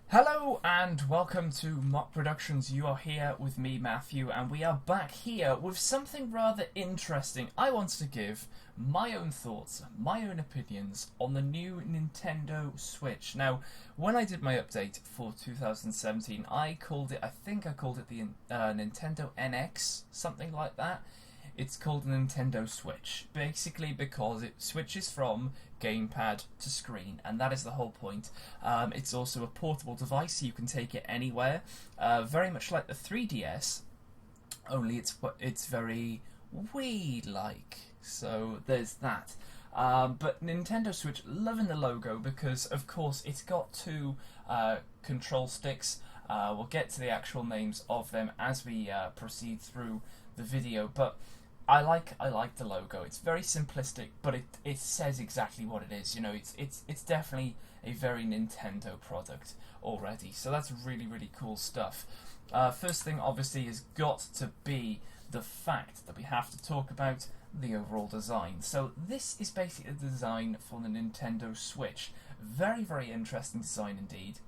Hello and welcome to Mock Productions. You are here with me, Matthew, and we are back here with something rather interesting. I want to give my own thoughts, my own opinions on the new Nintendo Switch. Now, when I did my update for 2017, I think I called it the Nintendo NX, something like that. It's called a Nintendo Switch, basically because it switches from gamepad to screen, and that is the whole point. It's also a portable device, so you can take it anywhere, very much like the 3DS, only it's very Wii-like, so there's that. But Nintendo Switch, loving the logo because, of course, it's got two control sticks. We'll get to the actual names of them as we proceed through the video, but I like the logo. It's very simplistic, but it says exactly what it is. You know, it's definitely a very Nintendo product already. So that's really cool stuff. First thing, obviously, has got to be the fact that we have to talk about the overall design. So this is basically the design for the Nintendo Switch. Very interesting design indeed.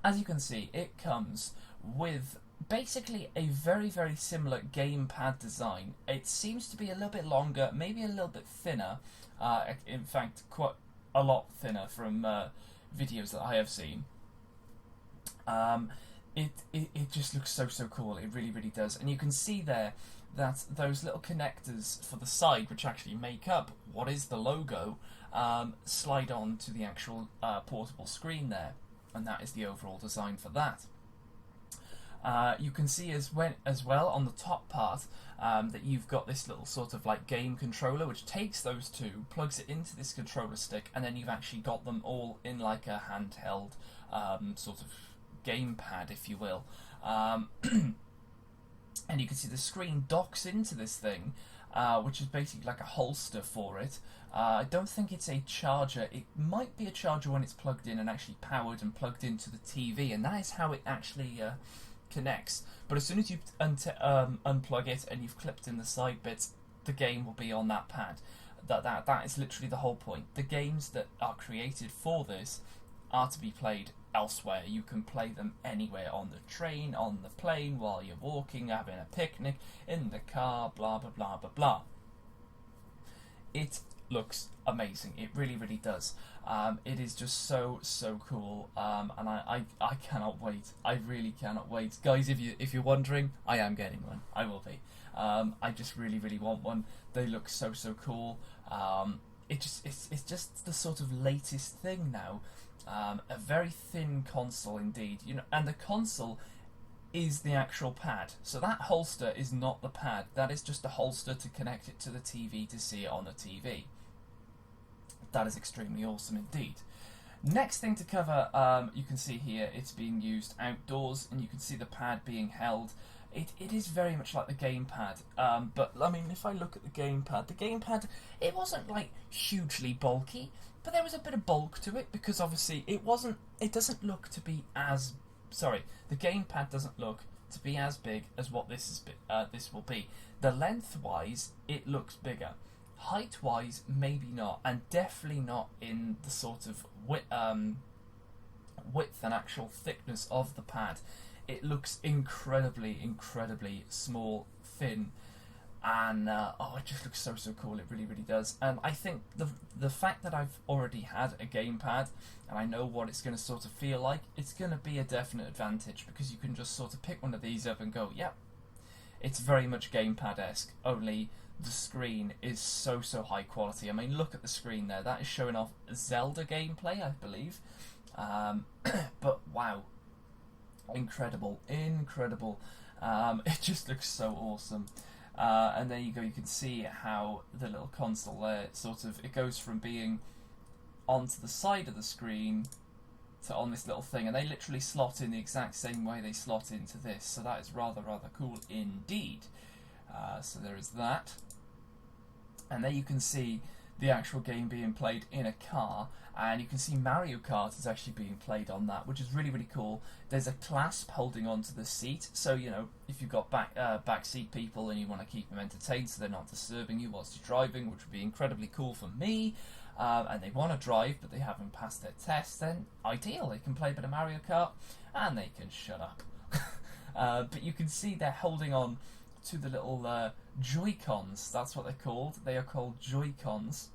As you can see, it comes with basically a very similar gamepad design. It seems to be a little bit longer, maybe a little bit thinner. In fact, quite a lot thinner from videos that I have seen. It just looks so cool. It really does. And you can see there that those little connectors for the side, which actually make up what is the logo, slide on to the actual portable screen there. And that is the overall design for that. You can see as well on the top part that you've got this little sort of like game controller which takes those two, plugs it into this controller stick, and then you've actually got them all in like a handheld sort of gamepad, if you will. And you can see the screen docks into this thing, which is basically like a holster for it. I don't think it's a charger. It might be a charger when it's plugged in and actually powered and plugged into the TV, and that is how it actually connects. But as soon as you unplug it and you've clipped in the side bits, the game will be on that pad. That is literally the whole point. The games that are created for this are to be played elsewhere. You can play them anywhere, on the train, on the plane, while you're walking, having a picnic, in the car, blah blah. It looks amazing. It really does. It is just so cool, and I cannot wait. I really cannot wait, guys. If you're wondering, I am getting one. I will be. I just really want one. They look so cool. It's just the sort of latest thing now. A very thin console indeed. You know, and the console is the actual pad. So that holster is not the pad. That is just a holster to connect it to the TV to see it on the TV. That is extremely awesome indeed. Next thing to cover, you can see here it's being used outdoors, and you can see the pad being held. It is very much like the gamepad, but I mean, if I look at the gamepad, it wasn't like hugely bulky, but there was a bit of bulk to it because obviously it doesn't look to be as. Sorry, the gamepad doesn't look to be as big as what this will be. The lengthwise, it looks bigger. Height-wise, maybe not, and definitely not in the sort of width and actual thickness of the pad. It looks incredibly small, thin, and it just looks so cool. It really does. And I think the fact that I've already had a gamepad and I know what it's going to sort of feel like, it's going to be a definite advantage because you can just sort of pick one of these up and go, yep, it's very much gamepad-esque, only the screen is so high quality. I mean, look at the screen there. That is showing off Zelda gameplay, I believe. But wow, incredible. It just looks so awesome. And there you go. You can see how the little console there it goes from being onto the side of the screen to on this little thing, and they literally slot in the exact same way they slot into this. So that is rather cool indeed. So there is that. And there you can see the actual game being played in a car, and you can see Mario Kart is actually being played on that, which is really cool. There's a clasp holding onto the seat, so you know, if you've got back seat people and you want to keep them entertained so they're not disturbing you whilst you're driving, which would be incredibly cool for me. and they want to drive but they haven't passed their test, then ideal, they can play a bit of Mario Kart and they can shut up. But you can see they're holding on to the little Joy-Cons. That's what they're called. They are called Joy-Cons.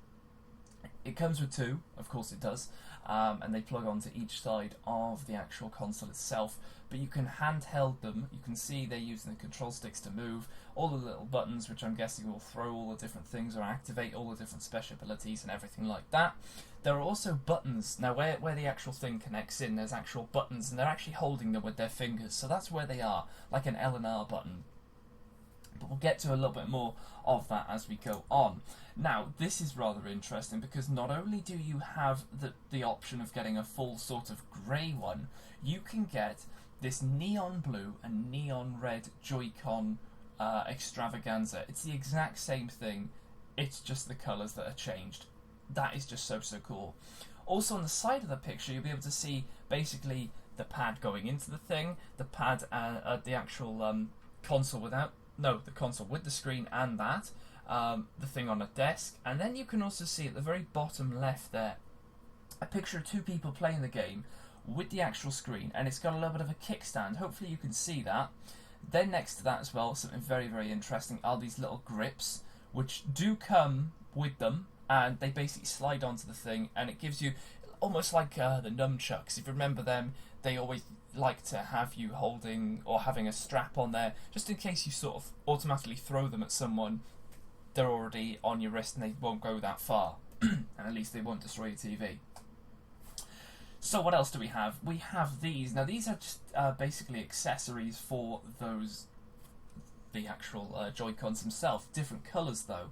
It comes with two, of course it does, and they plug onto each side of the actual console itself. But you can handheld them. You can see they're using the control sticks to move. All the little buttons, which I'm guessing will throw all the different things or activate all the different special abilities and everything like that. There are also buttons. Now, where the actual thing connects in, there's actual buttons, and they're actually holding them with their fingers. So that's where they are, like an L and R button. But we'll get to a little bit more of that as we go on. Now, this is rather interesting because not only do you have the option of getting a full sort of grey one, you can get this neon blue and neon red Joy-Con extravaganza. It's the exact same thing, it's just the colours that are changed. That is just so cool. Also on the side of the picture, you'll be able to see basically the pad going into the thing, the pad the actual console without, no, the console with the screen and that, the thing on a desk, and then you can also see at the very bottom left there a picture of two people playing the game with the actual screen, and it's got a little bit of a kickstand. Hopefully you can see that. Then next to that as well, something very interesting, are these little grips, which do come with them, and they basically slide onto the thing, and it gives you almost like the nunchucks. If you remember them, they always like to have you holding or having a strap on there, just in case you sort of automatically throw them at someone. They're already on your wrist and they won't go that far, and at least they won't destroy your TV. So what else do we have? We have these. Now these are just basically accessories for the actual Joy-Cons themselves. Different colours though,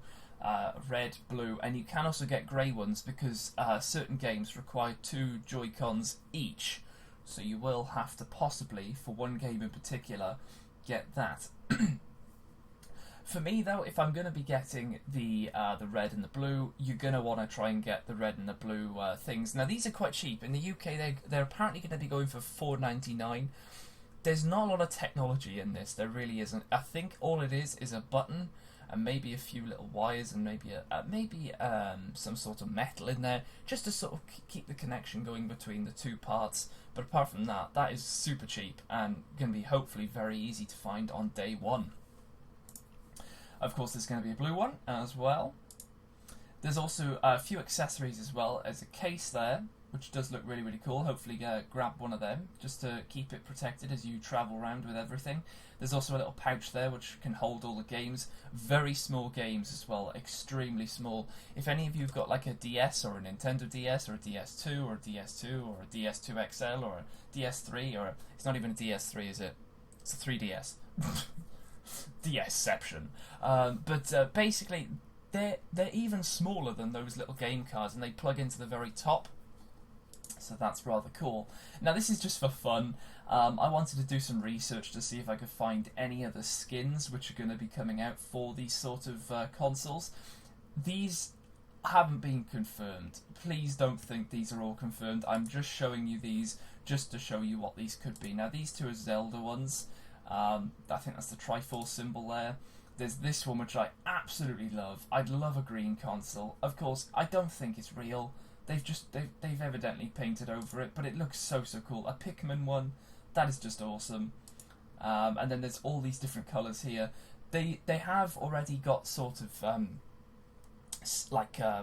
red, blue, and you can also get grey ones because certain games require two Joy-Cons each. So you will have to possibly, for one game in particular, get that. For me though, if I'm going to be getting the red and the blue, you're going to want to try and get the red and the blue things. Now these are quite cheap. In the UK they're apparently going to be going for $4.99. There's not a lot of technology in this, there really isn't. I think all it is a button and maybe a few little wires and maybe some sort of metal in there, just to sort of keep the connection going between the two parts. But apart from that, that is super cheap and going to be hopefully very easy to find on day one. Of course, there's going to be a blue one as well. There's also a few accessories as well as a case there, which does look really cool. Hopefully grab one of them just to keep it protected as you travel around with everything. There's also a little pouch there which can hold all the games. Very small games as well, extremely small. If any of you have got like a DS or a Nintendo DS or a DS2 or a DS2 or a DS2 XL or a DS3 or it's not even a DS3, is it? It's a 3DS. DSception. But basically they're even smaller than those little game cards and they plug into the very top. So that's rather cool. Now this is just for fun. I wanted to do some research to see if I could find any other skins which are going to be coming out for these sort of consoles. These haven't been confirmed. Please don't think these are all confirmed. I'm just showing you these just to show you what these could be. Now these two are Zelda ones. I think that's the Triforce symbol there. There's this one which I absolutely love. I'd love a green console. Of course, I don't think it's real. They've evidently painted over it, but it looks so cool. A Pikmin one, that is just awesome. And then there's all these different colours here. They have already got sort of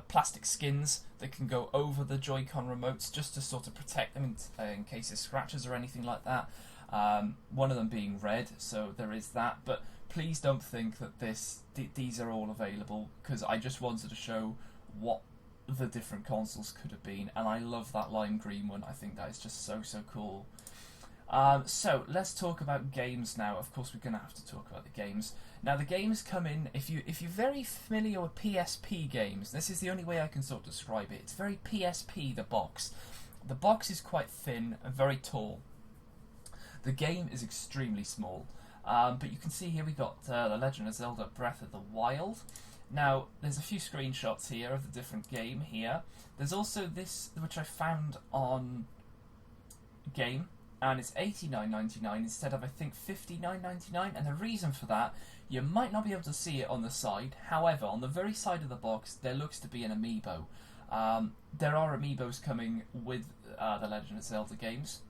plastic skins that can go over the Joy-Con remotes just to sort of protect them in case of scratches or anything like that. One of them being red, so there is that. But please don't think that these are all available, because I just wanted to show what the different consoles could have been, and I love that lime green one. I think that is just so cool. So let's talk about games now. Of course, we're going to have to talk about the games. Now the games come in, if you're very familiar with PSP games, this is the only way I can sort of describe it. It's very PSP, the box. The box is quite thin and very tall. The game is extremely small. But you can see here we got The Legend of Zelda Breath of the Wild. Now, there's a few screenshots here of the different game here. There's also this, which I found on Game, and it's $89.99 instead of, I think, $59.99. And the reason for that, you might not be able to see it on the side. However, on the very side of the box, there looks to be an amiibo. There are amiibos coming with the Legend of Zelda games.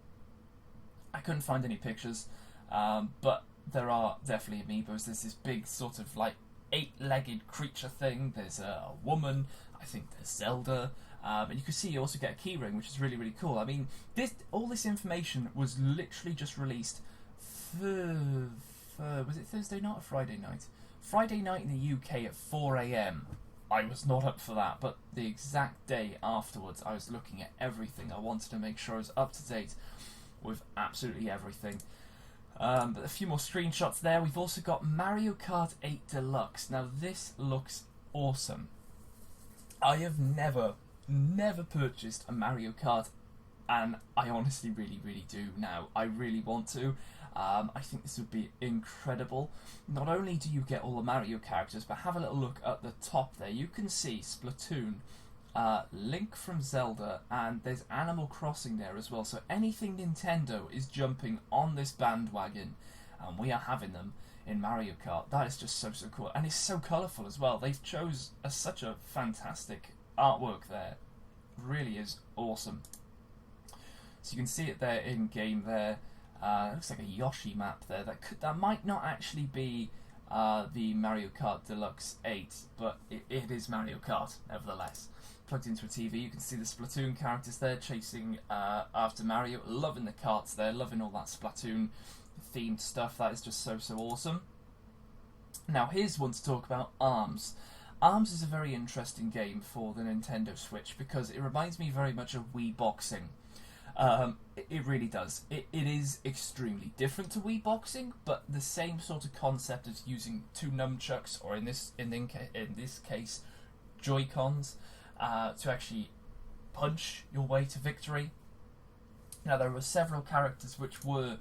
I couldn't find any pictures, but there are definitely amiibos. There's this big sort of like 8-legged creature thing. There's a woman. I think there's Zelda. And you can see you also get a keyring, which is really, really cool. I mean, all this information was literally just released was it Thursday night or Friday night? Friday night in the UK at 4 a.m. I was not up for that, but the exact day afterwards, I was looking at everything. I wanted to make sure I was up to date with absolutely everything. But a few more screenshots there. We've also got Mario Kart 8 Deluxe. Now, this looks awesome. I have never purchased a Mario Kart, and I honestly really, really do now. I really want to. I think this would be incredible. Not only do you get all the Mario characters, but have a little look at the top there. You can see Splatoon, Link from Zelda, and there's Animal Crossing there as well. So anything Nintendo is jumping on this bandwagon, and we are having them in Mario Kart. That is just so cool. And it's so colourful as well. They've chose such a fantastic artwork there. Really is awesome. So you can see it there in game there. It looks like a Yoshi map there. That might not actually be the Mario Kart Deluxe 8, but it is Mario Kart nevertheless. Plugged into a TV, you can see the Splatoon characters there chasing after Mario. Loving the karts there, loving all that Splatoon themed stuff. That is just so awesome. Now here's one to talk about, ARMS. ARMS is a very interesting game for the Nintendo Switch because it reminds me very much of Wii Boxing. It really does. It is extremely different to Wii Boxing, but the same sort of concept as using two nunchucks, or in this case, Joy-Cons, to actually punch your way to victory. Now there were several characters which were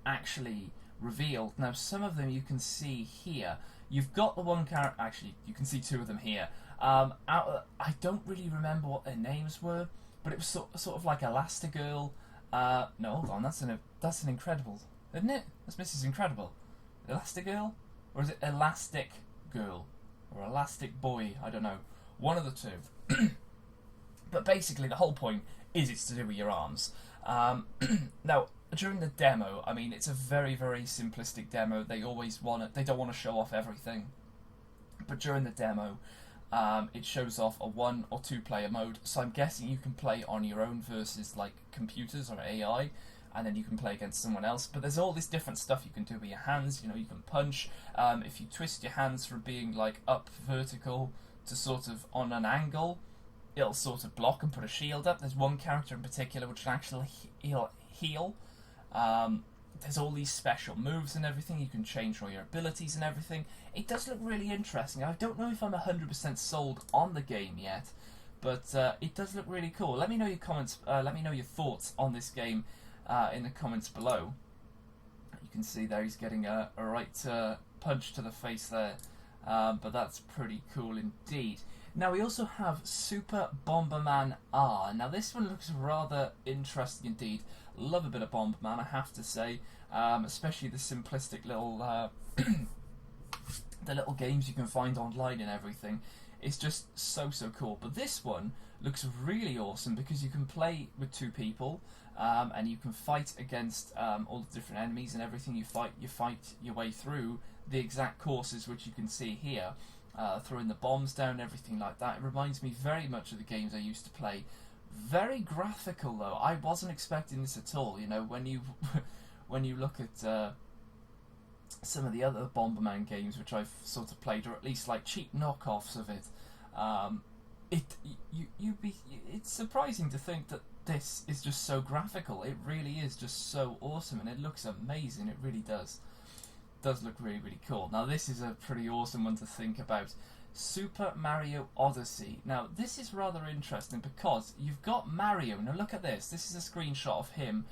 actually revealed. Now some of them you can see here. You've got the one character. Actually, you can see two of them here. I don't really remember what their names were. But it was sort of like Elastigirl. No, hold on, that's an Incredible, isn't it? That's Mrs. Incredible. Elastigirl? Or is it Elastic Girl? Or Elastic Boy? I don't know. One of the two. But basically, the whole point is it's to do with your arms. Now, during the demo, I mean, it's a very, very simplistic demo. They don't want to show off everything. But during the demo, it shows off a 1 or 2 player mode, so I'm guessing you can play on your own versus like computers or AI, and then you can play against someone else. But there's all this different stuff you can do with your hands. You know, you can punch. If you twist your hands from being like up vertical to sort of on an angle, it'll sort of block and put a shield up. There's one character in particular which will actually heal. There's all these special moves and everything. You can change all your abilities and everything. It does look really interesting. I don't know if I'm 100% sold on the game yet, but it does look really cool. Let me know your comments. Let me know your thoughts on this game in the comments below. You can see there he's getting a right punch to the face there, but that's pretty cool indeed. Now we also have Super Bomberman R. Now this one looks rather interesting indeed. Love a bit of Bomberman, I have to say, especially the simplistic little the little games you can find online and everything. It's just so cool. But this one looks really awesome because you can play with 2 people, and you can fight against all the different enemies and everything. You fight your way through the exact courses which you can see here. Throwing the bombs down, everything like that. It reminds me very much of the games I used to play. Very graphical though. I wasn't expecting this at all. You know, when you when you look at some of the other Bomberman games which I've sort of played, or at least like cheap knockoffs of it, it's surprising to think that this is just so graphical. It really is just so awesome, and it looks amazing. It really does. Does look really cool. Now this is a pretty awesome one to think about. Super Mario Odyssey. Now this is rather interesting because you've got Mario. Now look at this. This is a screenshot of him,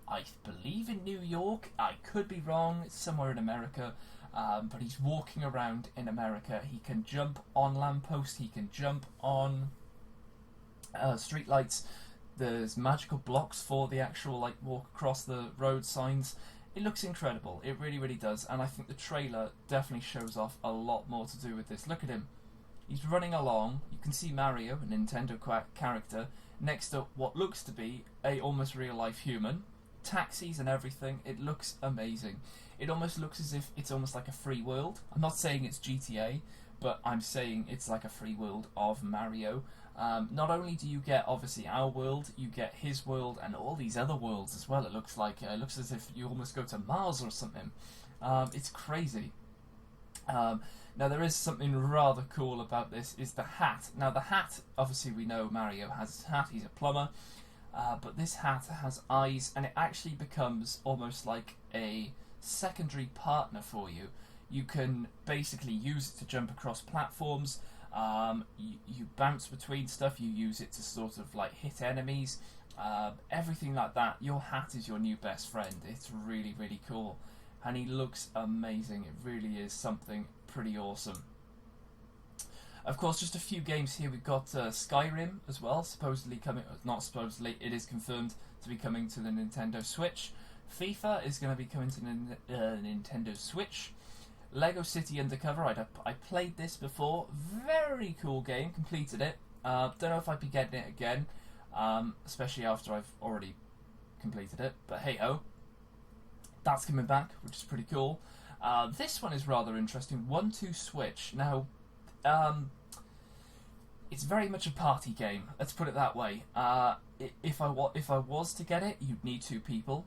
I believe in New York. I could be wrong. It's somewhere in America, but he's walking around in America. He can jump on lampposts. He can jump on street lights. There's magical blocks for the actual like walk across the road signs. It looks incredible. It really does. And I think the trailer definitely shows off a lot more to do with this. Look at him. He's running along. You can see Mario, a Nintendo character, next to what looks to be a almost real-life human. Taxis and everything. It looks amazing. It almost looks as if it's almost like a free world. I'm not saying it's GTA, but I'm saying it's like a free world of Mario. Not only do you get, obviously, our world, you get his world and all these other worlds as well. It looks like it looks as if you almost go to Mars or something. It's crazy. Now, there is something rather cool about this, is the hat. Now, the hat, obviously we know Mario has his hat, he's a plumber, but this hat has eyes, and it actually becomes almost like a secondary partner for you. You can basically use it to jump across platforms, you bounce between stuff, you use it to sort of like hit enemies, everything like that. Your hat is your new best friend. It's really, really cool. And he looks amazing. It really is something pretty awesome. Of course, just a few games here. We've got Skyrim as well, supposedly coming. Not supposedly, it is confirmed to be coming to the Nintendo Switch. FIFA is going to be coming to the Nintendo Switch. Lego City Undercover, I played this before. Very cool game, completed it. Don't know if I'd be getting it again, especially after I've already completed it. But hey ho. That's coming back, which is pretty cool. This one is rather interesting. 1-2 Switch. Now, it's very much a party game. Let's put it that way. If I was to get it, you'd need 2 people,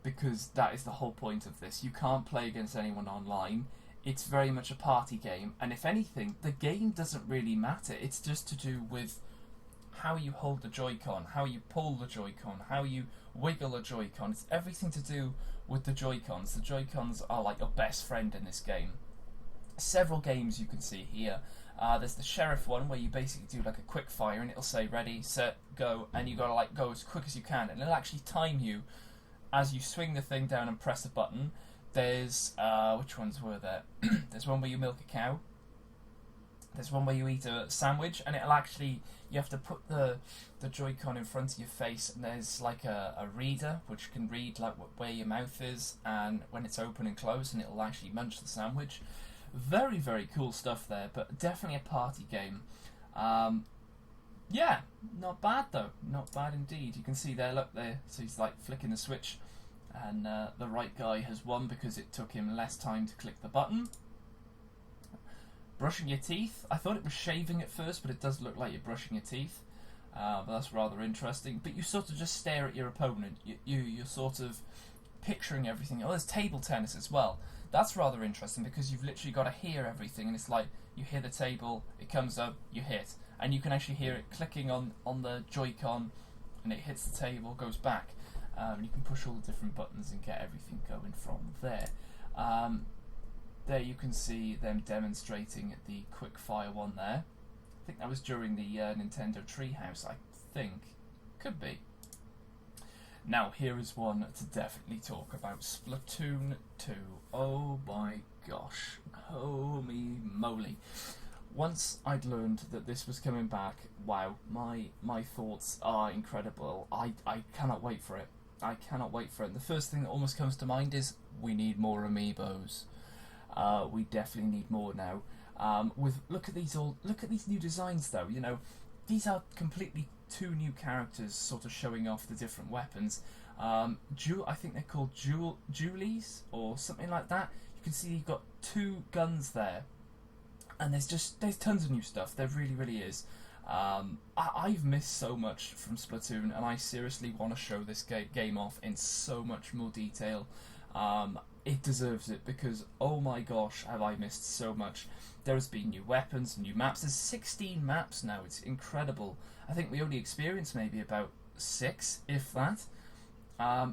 because that is the whole point of this. You can't play against anyone online. It's very much a party game, and if anything, the game doesn't really matter. It's just to do with how you hold the Joy-Con, how you pull the Joy-Con, how you wiggle a Joy-Con. It's everything to do with the Joy-Cons. The Joy-Cons are like your best friend in this game. Several games you can see here. There's the Sheriff one where you basically do like a quick fire and it'll say ready, set, go, and you gotta like go as quick as you can, and it'll actually time you as you swing the thing down and press a button. There's which ones were there? There's one where you milk a cow. There's one where you eat a sandwich, and it'll actually, you have to put the Joy-Con in front of your face, and there's like a reader which can read like where your mouth is and when it's open and closed, and it'll actually munch the sandwich. Very, very cool stuff there, but definitely a party game. Yeah, not bad though, not bad indeed. You can see there, look there, so he's like flicking the switch, and the right guy has won because it took him less time to click the button. Brushing your teeth. I thought it was shaving at first, but it does look like you're brushing your teeth. But that's rather interesting. But you sort of just stare at your opponent. You're sort of picturing everything. Oh, there's table tennis as well. That's rather interesting because you've literally got to hear everything, and it's like you hear the table, it comes up, you hit, and you can actually hear it clicking on the Joy-Con, and it hits the table, goes back. And you can push all the different buttons and get everything going from there. There you can see them demonstrating the quick-fire one there. I think that was during the Nintendo Treehouse, I think. Could be. Now, here is one to definitely talk about. Splatoon 2. Oh my gosh. Holy moly. Once I'd learned that this was coming back, wow, my thoughts are incredible. I cannot wait for it. I cannot wait for it. The first thing that almost comes to mind is we need more amiibos. We definitely need more now. Look at these new designs though. You know, these are completely 2 new characters, sort of showing off the different weapons. I think they're called Julies or something like that. You can see you've got 2 guns there, and there's tons of new stuff. There really, really is. I've missed so much from Splatoon, and I seriously want to show this game off in so much more detail. It deserves it because, oh my gosh, have I missed so much. There has been new weapons, new maps. There's 16 maps now. It's incredible. I think we only experienced maybe about 6, if that.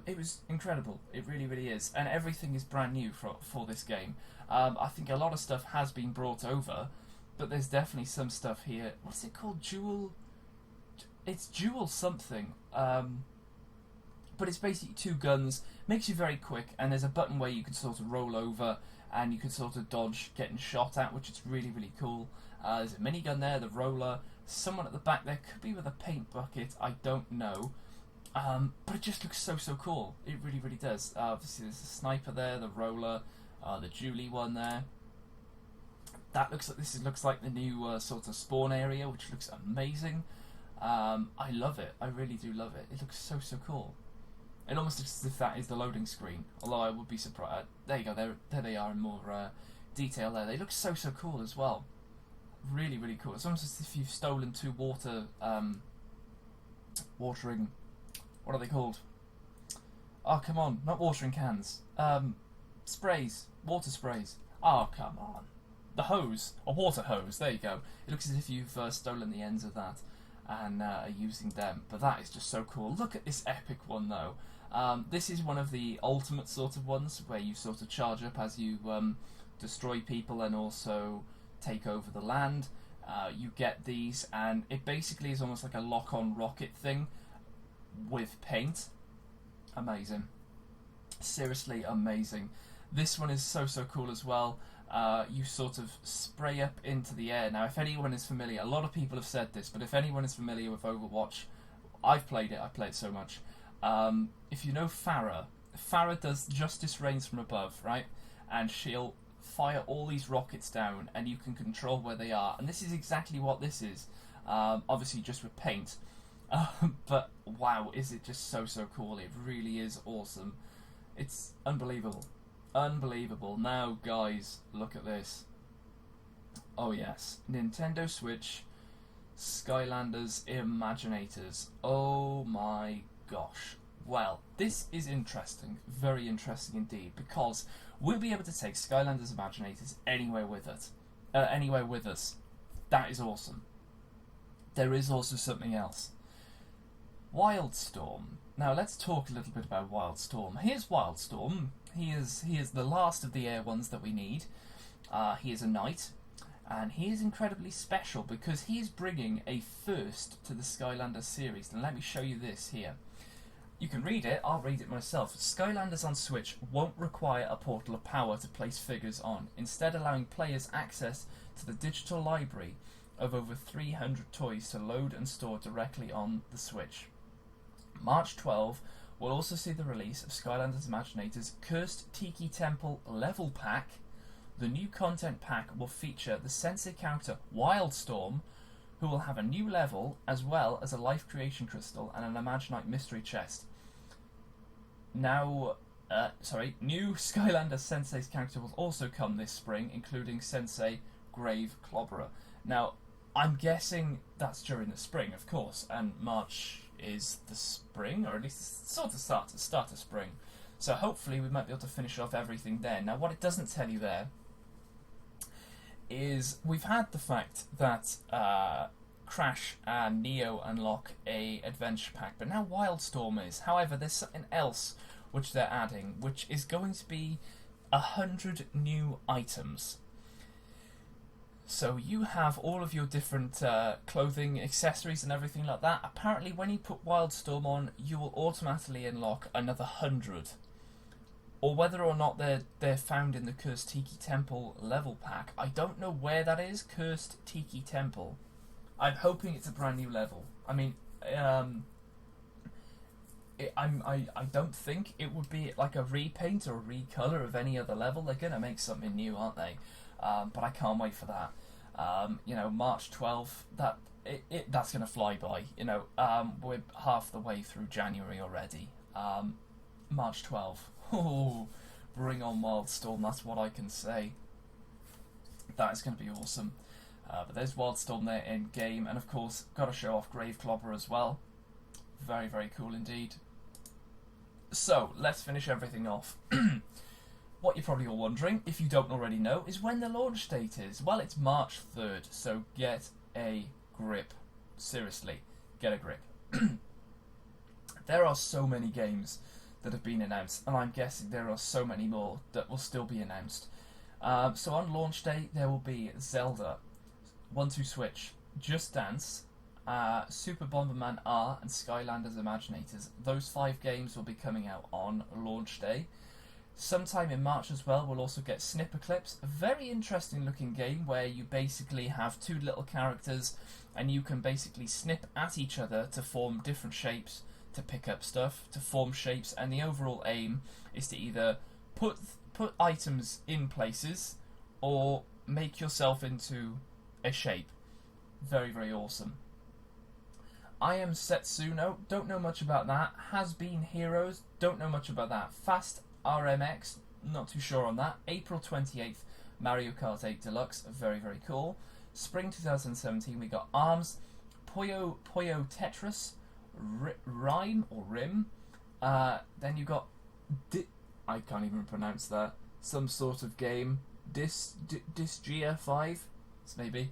It was incredible. It really, really is. And everything is brand new for this game. I think a lot of stuff has been brought over, but there's definitely some stuff here. What's it called? It's Jewel something. But it's basically 2 guns, makes you very quick, and there's a button where you can sort of roll over and you can sort of dodge getting shot at, which is really, really cool. There's a minigun there, the roller, someone at the back there, could be with a paint bucket, I don't know. But it just looks so, so cool. It really, really does. Obviously there's a sniper there, the roller, the Julie one there. That looks like the new sort of spawn area, which looks amazing. I love it. I really do love it. It looks so cool. It almost looks as if that is the loading screen. Although I would be surprised. There you go. There they are in more detail. There, they look so cool as well. Really cool. It's almost as if you've stolen two watering. What are they called? Oh, come on! Not watering cans. Sprays. Water sprays. Oh, come on. The hose. A water hose. There you go. It looks as if you've stolen the ends of that and are using them. But that is just so cool. Look at this epic one, though. This is one of the ultimate sort of ones where you sort of charge up as you destroy people and also take over the land. You get these, and it basically is almost like a lock-on rocket thing with paint. Amazing. Seriously amazing. This one is so cool as well. You sort of spray up into the air. Now, if anyone is familiar, a lot of people have said this, but if anyone is familiar with Overwatch, I've played it. I play it so much. If you know Farah does Justice Reigns from above, right? And she'll fire all these rockets down, and you can control where they are. And this is exactly what this is. Obviously, just with paint. But wow, is it just so cool? It really is awesome. It's unbelievable. Unbelievable. Now, guys, look at this. Oh yes, Nintendo Switch, Skylanders Imaginators. Oh my gosh. Well, this is interesting, very interesting indeed, because we'll be able to take Skylanders Imaginators anywhere with us. That is awesome. There is also something else. Wildstorm. Now let's talk a little bit about Wildstorm. Here's Wildstorm. He is the last of the air ones that we need. He is a knight, and he is incredibly special because he is bringing a first to the Skylanders series. And let me show you this here. You can read it, I'll read it myself. Skylanders on Switch won't require a portal of power to place figures on, instead allowing players access to the digital library of over 300 toys to load and store directly on the Switch. March 12 will also see the release of Skylanders Imaginators Cursed Tiki Temple Level Pack. The new content pack will feature the Sensei character Wildstorm, who will have a new level as well as a life creation crystal and an Imaginite mystery chest. New Skylanders Sensei's character will also come this spring, including Sensei Grave Clobberer. Now, I'm guessing that's during the spring, of course, and March is the spring, or at least sort of start of spring. So hopefully we might be able to finish off everything then. Now, what it doesn't tell you there is we've had the fact that Crash and Neo unlock a adventure pack, but now Wildstorm is. However, there's something else which they're adding, which is going to be 100 new items. So you have all of your different clothing, accessories and everything like that. Apparently when you put Wildstorm on, you will automatically unlock another 100. Or whether or not they're found in the Cursed Tiki Temple level pack. I don't know where that is, Cursed Tiki Temple. I'm hoping it's a brand new level. I mean, I don't think it would be like a repaint or a recolor of any other level. They're going to make something new, aren't they? But I can't wait for that. March 12th, that's going to fly by. We're half the way through January already. March 12th. Oh, bring on Wildstorm, that's what I can say. That is going to be awesome. But there's Wildstorm there in game, and of course, got to show off Grave Clobberer as well. Very, very cool indeed. So, let's finish everything off. What you're probably all wondering, if you don't already know, is when the launch date is. Well, it's March 3rd, so get a grip. Seriously, get a grip. There are so many games that have been announced, and I'm guessing there are so many more that will still be announced. So on launch day, there will be Zelda, 1-2 Switch, Just Dance, Super Bomberman R, and Skylanders Imaginators. Those 5 games will be coming out on launch day. Sometime in March as well, we'll also get Snipper Clips, a very interesting looking game where you basically have 2 little characters and you can basically snip at each other to form different shapes, to pick up stuff, to form shapes, and the overall aim is to either put items in places or make yourself into a shape. Very, very awesome. I Am Setsuno, don't know much about that. Has Been Heroes, don't know much about that. Fast RMX, not too sure on that. April 28th, Mario Kart 8 Deluxe, very, very cool. Spring 2017, we got ARMS, Puyo Tetris, Rhyme or Rim. Then you got I can't even pronounce that. Some sort of game. Disgaea 5, maybe.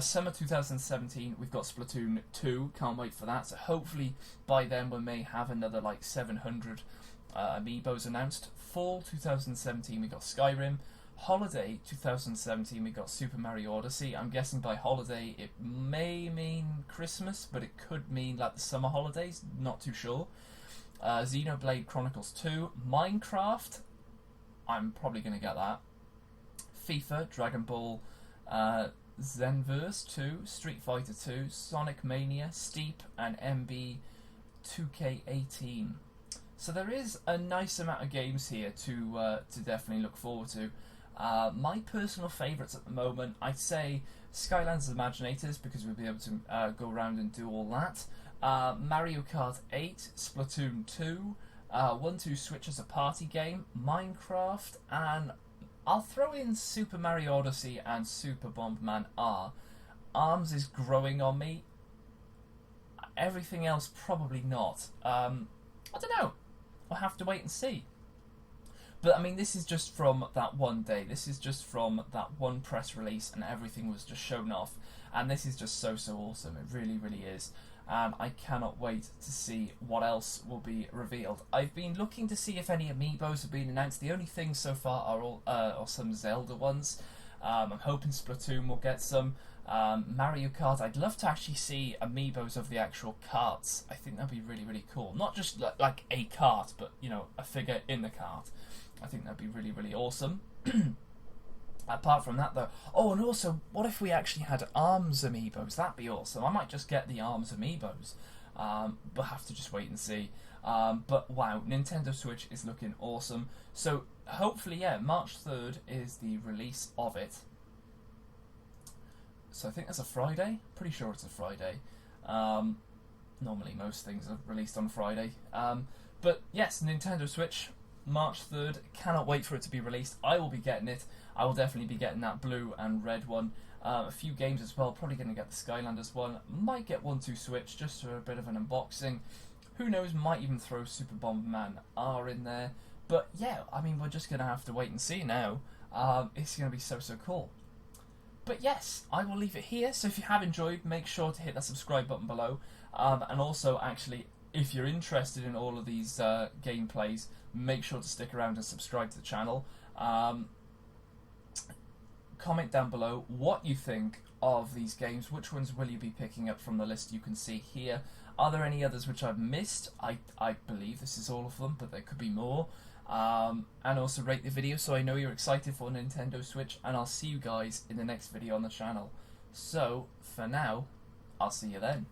Summer 2017, we've got Splatoon 2. Can't wait for that. So hopefully by then we may have another like 700 amiibos announced. Fall 2017, we got Skyrim. Holiday 2017, we got Super Mario Odyssey. I'm guessing by holiday it may mean Christmas, but it could mean like the summer holidays. Not too sure. Xenoblade Chronicles 2. Minecraft, I'm probably going to get that. FIFA, Dragon Ball Xenoverse 2, Street Fighter 2, Sonic Mania, Steep, and MB 2K18. So there is a nice amount of games here to definitely look forward to. My personal favourites at the moment, I'd say Skylanders Imaginators, because we'll be able to go around and do all that. Mario Kart 8, Splatoon 2, 1-2 Switch as a party game, Minecraft, and I'll throw in Super Mario Odyssey and Super Bomberman R. ARMS is growing on me. Everything else probably not. I don't know. We'll have to wait and see. But I mean, this is just from that one day. This is just from that one press release, and everything was just shown off. And this is just so awesome. It really, really is. And I cannot wait to see what else will be revealed. I've been looking to see if any amiibos have been announced. The only things so far are some Zelda ones. I'm hoping Splatoon will get some. Mario Kart, I'd love to actually see amiibos of the actual karts. I think that'd be really, really cool. Not just like a kart, but, you know, a figure in the kart. I think that'd be really, really awesome. Apart from that, though... Oh, and also, what if we actually had ARMS amiibos? That'd be awesome. I might just get the ARMS amiibos. But have to just wait and see. But wow, Nintendo Switch is looking awesome. So, hopefully, yeah, March 3rd is the release of it. So I think that's a Friday. Pretty sure it's a Friday. Normally most things are released on Friday. But yes, Nintendo Switch, March 3rd. Cannot wait for it to be released. I will be getting it. I will definitely be getting that blue and red one. A few games as well. Probably going to get the Skylanders one. Might get 1-2 Switch just for a bit of an unboxing. Who knows, might even throw Super Bomberman R in there. But yeah, I mean, we're just going to have to wait and see now. It's going to be so cool. But yes, I will leave it here. So if you have enjoyed, make sure to hit that subscribe button below. And also, actually, if you're interested in all of these gameplays, make sure to stick around and subscribe to the channel. Comment down below what you think of these games. Which ones will you be picking up from the list you can see here? Are there any others which I've missed? I believe this is all of them, but there could be more. And also rate the video so I know you're excited for Nintendo Switch, and I'll see you guys in the next video on the channel. So, for now, I'll see you then.